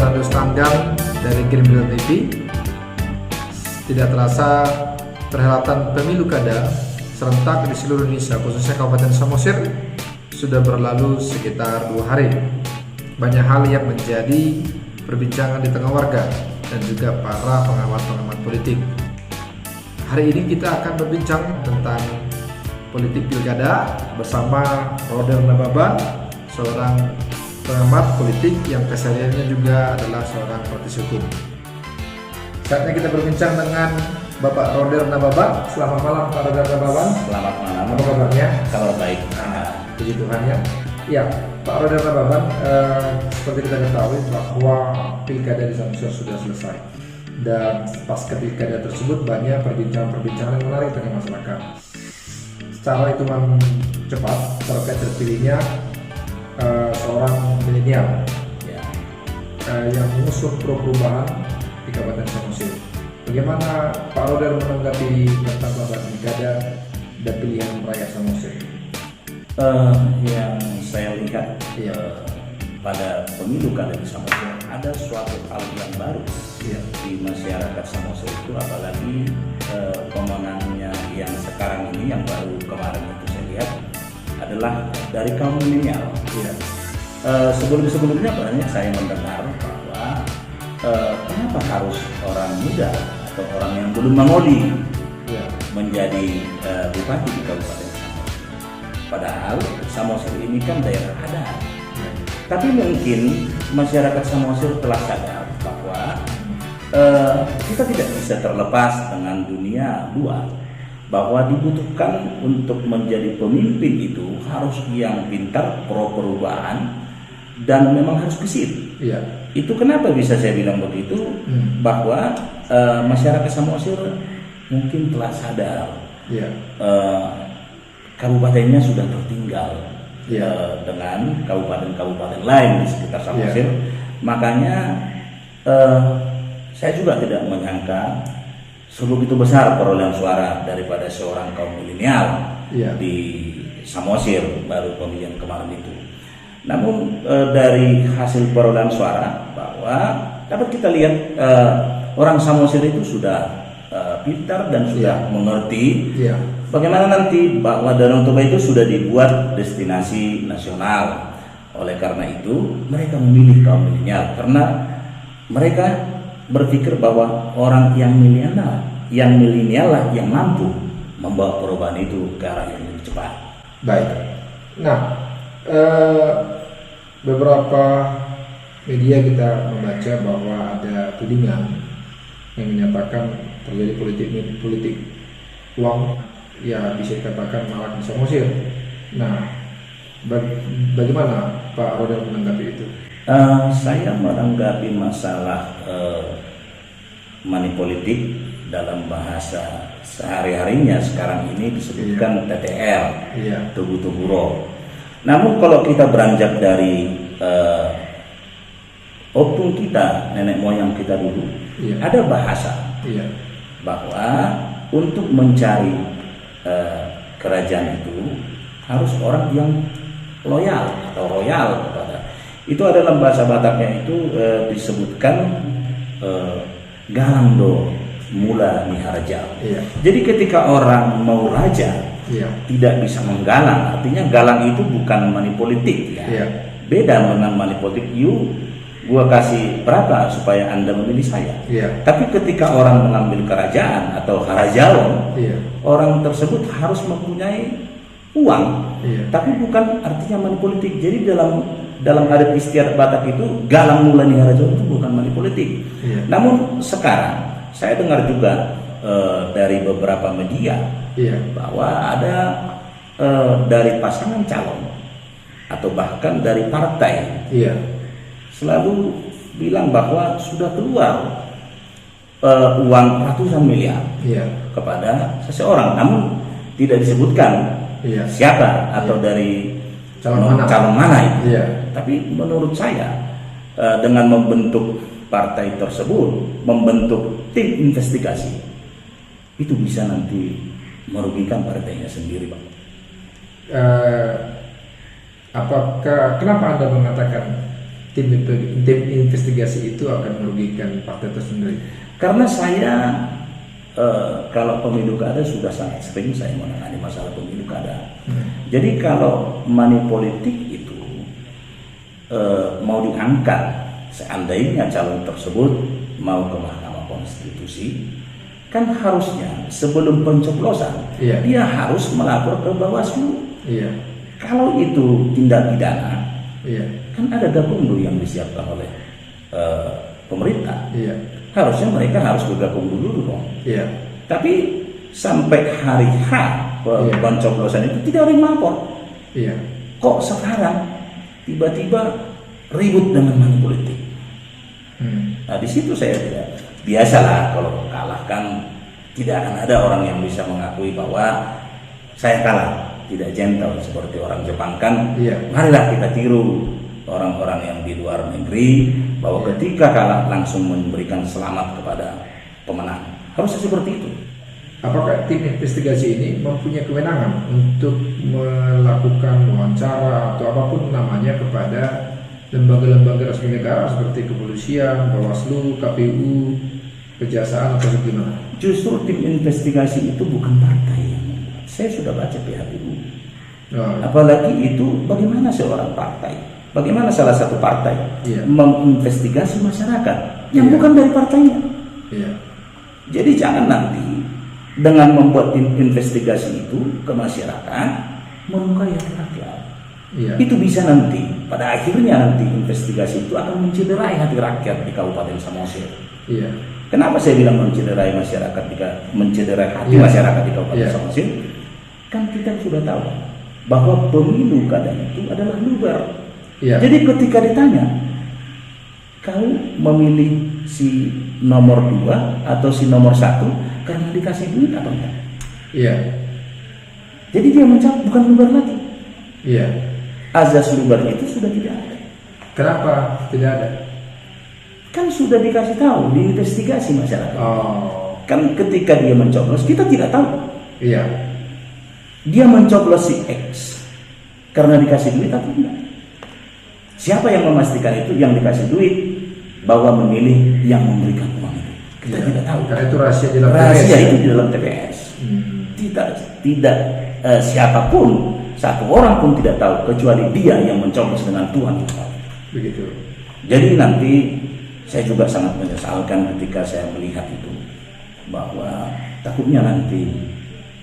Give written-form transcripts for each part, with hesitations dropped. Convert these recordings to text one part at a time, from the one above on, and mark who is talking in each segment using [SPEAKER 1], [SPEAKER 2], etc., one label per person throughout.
[SPEAKER 1] Fernando Stanggang dari Gerindra TV. Tidak terasa perhelatan pemilu kada serentak di seluruh Indonesia, khususnya Kabupaten Samosir, sudah berlalu sekitar 2 hari. Banyak hal yang menjadi perbincangan di tengah warga dan juga para pengamat-pengamat politik. Hari ini kita akan berbincang tentang politik pilkada bersama Roder Nababan, seorang pengamat politik yang kesehariannya juga adalah seorang praktisi hukum. Saatnya kita berbincang dengan Bapak Roder Nababan. Selamat malam Pak Roder Nababan.
[SPEAKER 2] Selamat malam.
[SPEAKER 1] Apa kabarnya?
[SPEAKER 2] Kabar baik.
[SPEAKER 1] Puji Tuhan ya. Ya, Pak Roder Nababan, seperti kita ketahui bahwa pilkada di Samosir sudah selesai. Dan pasca pilkada tersebut banyak perbincangan yang menarik dengan masyarakat. Secara hitungan cepat terkait terpilihnya seorang milenial yang mengusung perubahan di Kabupaten Samosir. Bagaimana Pak Roder menanggapi tentang pilkada dan pilihan raya Samosir?
[SPEAKER 2] Yang saya lihat pada pemilu kada di Samosir ada suatu hal yang baru di masyarakat Samosir itu, apalagi pemenangnya yang sekarang ini, yang baru kemarin itu saya lihat adalah dari kaum milenial. Sebelumnya banyak saya mendengar bahwa kenapa harus orang muda atau orang yang belum mengoli menjadi bupati di Kabupaten Samosir. Padahal Samosir ini kan daerah adat. Tapi mungkin masyarakat Samosir telah sadar bahwa kita tidak bisa terlepas dengan dunia luar, bahwa dibutuhkan untuk menjadi pemimpin itu harus yang pintar, pro perubahan, dan memang harus gesit. Itu kenapa bisa saya bilang begitu, bahwa masyarakat Samosir mungkin telah sadar kabupatennya sudah tertinggal dengan kabupaten-kabupaten lain di sekitar Samosir. Makanya saya juga tidak menyangka sebegitu besar perolehan suara daripada seorang kaum milenial di Samosir baru pemilihan kemarin itu. Namun dari hasil perolehan suara bahwa dapat kita lihat orang Samosir itu sudah pintar dan sudah mengerti bagaimana nanti bahwa Danau Toba itu sudah dibuat destinasi nasional. Oleh karena itu mereka memilih kaum milenial karena mereka berpikir bahwa orang yang milenial lah yang mampu membawa perubahan itu ke arah yang lebih cepat.
[SPEAKER 1] Baik. Nah, beberapa media kita membaca bahwa ada tudingan yang menyatakan terjadi politik uang, ya bisa dikatakan marak di Samosir. Nah, bagaimana Pak Roder menanggapi itu?
[SPEAKER 2] Saya menanggapi masalah money politik dalam bahasa sehari-harinya sekarang ini disebutkan TTR, tugu-tuguro. Namun kalau kita beranjak dari opung kita, nenek moyang kita dulu, ada bahasa bahwa untuk mencari kerajaan itu harus orang yang loyal atau royal kepada. Itu adalah bahasa Bataknya itu disebutkan galangdo mula niharja. Jadi ketika orang mau raja tidak bisa menggalang, artinya galang itu bukan money politik beda dengan money politik. Gua kasih berapa supaya Anda memilih saya. Tapi ketika orang mengambil kerajaan atau harajawan, orang tersebut harus mempunyai uang, tapi bukan artinya money politik. Jadi dalam adat istiadat Batak itu galang mulani harajawan itu bukan money politik. Namun sekarang saya dengar juga dari beberapa media bahwa ada dari pasangan calon atau bahkan dari partai selalu bilang bahwa sudah keluar uang ratusan miliar kepada seseorang, namun tidak disebutkan siapa atau dari calon mana itu. Tapi menurut saya dengan membentuk partai tersebut, membentuk tim investigasi, itu bisa nanti merugikan partainya sendiri, Pak.
[SPEAKER 1] Kenapa Anda mengatakan tim investigasi itu akan merugikan partai itu sendiri?
[SPEAKER 2] Karena saya kalau pemilu kada sudah sangat sering saya menangani masalah pemilu kada. Jadi kalau money politik itu mau diangkat, seandainya calon tersebut mau ke Mahkamah Konstitusi, kan harusnya sebelum pencoblosan dia harus melapor ke Bawaslu. Kalau itu tindak pidana, kan ada gakumdu yang disiapkan oleh pemerintah. Harusnya mereka harus bergabung dulu dong. Tapi sampai hari H pencoblosan itu tidak ada yang melapor. Kok sekarang tiba-tiba ribut dengan money politik? Nah di situ saya tidak, biasalah kalau kalah kan tidak akan ada orang yang bisa mengakui bahwa saya kalah, tidak gentle seperti orang Jepang kan. Marilah kita tiru orang-orang yang di luar negeri bahwa ketika kalah langsung memberikan selamat kepada pemenang. Harusnya seperti itu.
[SPEAKER 1] Apakah tim investigasi ini mempunyai kewenangan untuk melakukan wawancara atau apapun namanya kepada lembaga-lembaga resmi negara seperti kepolisian, Bawaslu, KPU, Kejaksaan atau bagaimana?
[SPEAKER 2] Justru tim investigasi itu bukan partai yang membuat. Saya sudah baca PHBU. Apalagi itu bagaimana seorang partai, bagaimana salah satu partai menginvestigasi masyarakat yang bukan dari partainya. Jadi jangan nanti dengan membuat tim investigasi itu ke masyarakat melukai hati rakyat. Itu bisa nanti pada akhirnya nanti investigasi itu akan mencederai hati rakyat di Kabupaten Samosir. Kenapa saya bilang mencederai masyarakat, mencederai hati masyarakat di Kabupaten Samosir? Kan kita sudah tahu bahwa pemilu kada itu adalah luber. Jadi ketika ditanya, kau memilih si nomor 2 atau si nomor 1 karena dikasih duit atau enggak? Jadi dia menjawab bukan luber lagi. Azas luber itu sudah tidak ada. Kenapa
[SPEAKER 1] tidak ada?
[SPEAKER 2] Kan sudah dikasih tahu, diinvestigasi masyarakat. Kan ketika dia mencoblos kita tidak tahu. Dia mencoblos si X karena dikasih duit atau enggak? Siapa yang memastikan itu yang dikasih duit bahwa memilih yang memberikan uang itu? Kita tidak tahu.
[SPEAKER 1] Karena itu rahasia di dalam
[SPEAKER 2] rahasia itu di dalam TPS. Tidak siapapun, satu orang pun tidak tahu kecuali dia yang mencoblos dengan Tuhan yang tahu.
[SPEAKER 1] Begitu.
[SPEAKER 2] Jadi nanti saya juga sangat menyesalkan ketika saya melihat itu, bahwa takutnya nanti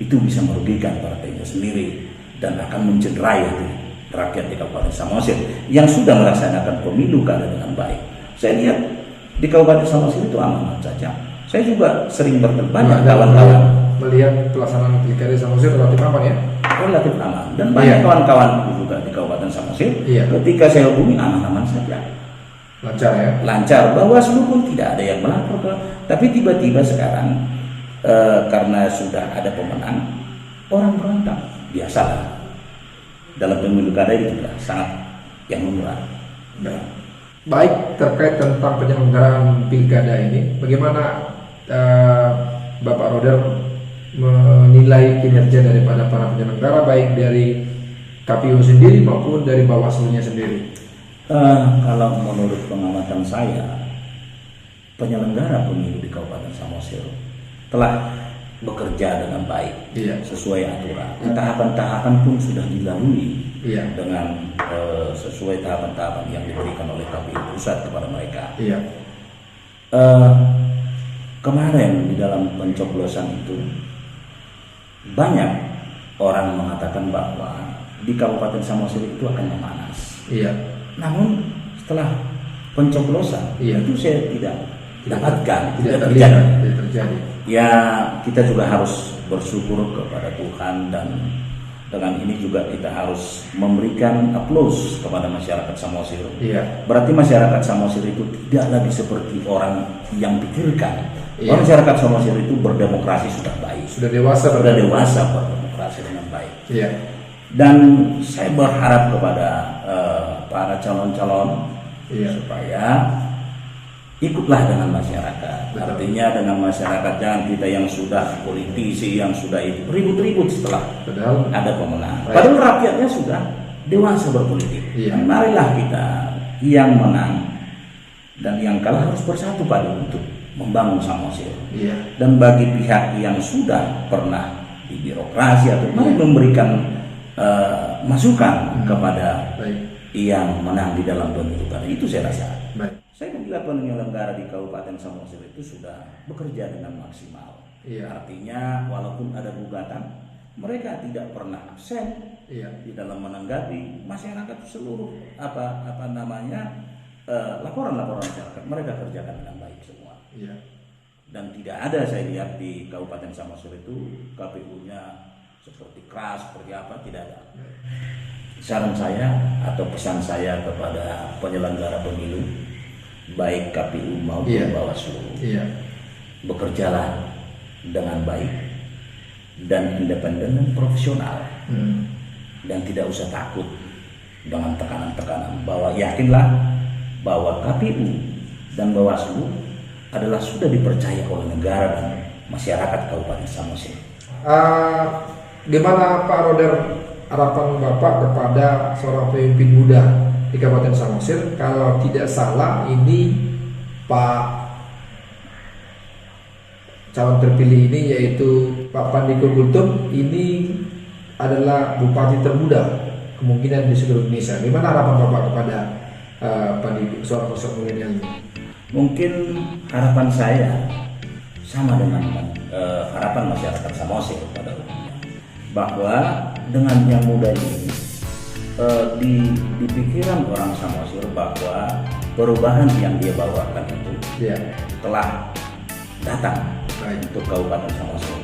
[SPEAKER 2] itu bisa merugikan partainya sendiri dan akan mencederai hati rakyat di Kabupaten Samosir yang sudah melaksanakan pemilu kada dengan baik. Saya lihat di Kabupaten Samosir itu aman saja. Saya juga sering bertemu banyak kawan-kawan
[SPEAKER 1] melihat pelaksanaan pilkada Samosir relatif aman ya.
[SPEAKER 2] Relatif aman dan banyak kawan-kawan juga di Kabupaten Samosir. Ketika saya hubungi aman-aman saja.
[SPEAKER 1] Lancar ya.
[SPEAKER 2] Lancar. Bawaslu pun tidak ada yang melapor ke. Tapi tiba-tiba sekarang karena sudah ada pemenang, orang berontak. Biasalah. Dalam pemilu kada itu juga sangat yang murah.
[SPEAKER 1] Baik, terkait tentang penyelenggaraan pilkada ini, bagaimana Bapak Roder menilai kinerja daripada para penyelenggara, baik dari KPU sendiri maupun dari Bawaslu-nya sendiri?
[SPEAKER 2] Kalau menurut pengamatan saya, penyelenggara pemilu di Kabupaten Samosir telah bekerja dengan baik, sesuai aturan. Tahapan-tahapan pun sudah dilalui dengan sesuai tahapan-tahapan yang diberikan oleh KPU pusat kepada mereka. Kemarin di dalam pencoblosan itu banyak orang mengatakan bahwa di Kabupaten Samosir itu akan memanas. Namun setelah pencoblosan itu saya tidak dapatkan, tidak terjadi. Ya kita juga harus bersyukur kepada Tuhan, dan dengan ini juga kita harus memberikan aplaus kepada masyarakat Samosir. Berarti masyarakat Samosir itu tidak lagi seperti orang yang pikirkan. Masyarakat Samosir itu berdemokrasi sudah baik, sudah dewasa berdemokrasi dengan baik. Dan saya berharap kepada para calon-calon supaya ikutlah dengan masyarakat. Artinya dengan masyarakat, jangan kita yang sudah politisi yang sudah ribut-ribut setelah ada pemenang. Padahal rakyatnya sudah dewasa berpolitik. Marilah kita yang menang dan yang kalah harus bersatu pada untuk membangun Samosir. Dan bagi pihak yang sudah pernah di birokrasi atau memberikan masukan kepada yang menang di dalam pemilu, karena itu saya rasa saya kira penyelenggara di Kabupaten Samosir itu sudah bekerja dengan maksimal. Artinya walaupun ada gugatan, mereka tidak pernah absen di dalam menanggapi masyarakat seluruh laporan-laporan masyarakat. Mereka kerjakan dengan baik semua. Dan tidak ada saya lihat di Kabupaten Samosir itu KPU-nya seperti keras, seperti apa, tidak ada. Saran saya atau pesan saya kepada penyelenggara pemilu, baik KPU maupun Bawaslu, bekerjalah dengan baik dan independen dan profesional, dan tidak usah takut dengan tekanan-tekanan. Bahwa yakinlah bahwa KPU dan Bawaslu adalah sudah dipercaya oleh negara dan masyarakat Kabupaten Samosir.
[SPEAKER 1] Gimana Pak Roder, harapan Bapak kepada seorang pemimpin muda di Kabupaten Samosir? Kalau tidak salah ini Pak calon terpilih ini yaitu Pak Pandiko Gultom ini adalah bupati termuda kemungkinan di seluruh Indonesia. Gimana harapan Bapak kepada Pandiko, seorang sosok milenial ini?
[SPEAKER 2] Mungkin harapan saya sama dengan harapan masyarakat Samosir pada umumnya, bahwa dengan yang muda ini di pikiran orang Samosir bahwa perubahan yang dia bawakan itu telah datang untuk Kabupaten Samosir.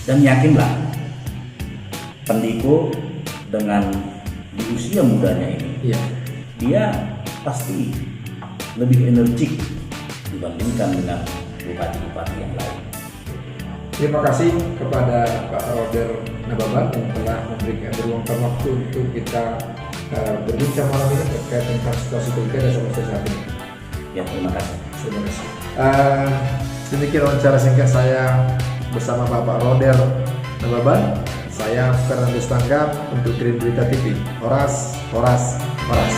[SPEAKER 2] Dan yakinlah Pandiko dengan di usia mudanya ini, dia pasti lebih energik dibandingkan dengan bupati-bupati yang lain.
[SPEAKER 1] Terima kasih kepada Pak Roder Nababan yang telah berluangkan waktu untuk kita berbincang malam ini terkait tentang situasi pilkada Samosir saat ini.
[SPEAKER 2] Ya, terima kasih.
[SPEAKER 1] Terima kasih. Demikian wawancara singkat saya bersama Bapak Roder Nababan. Saya Fernandes Tanggap untuk Green Berita TV. Horas, horas, horas.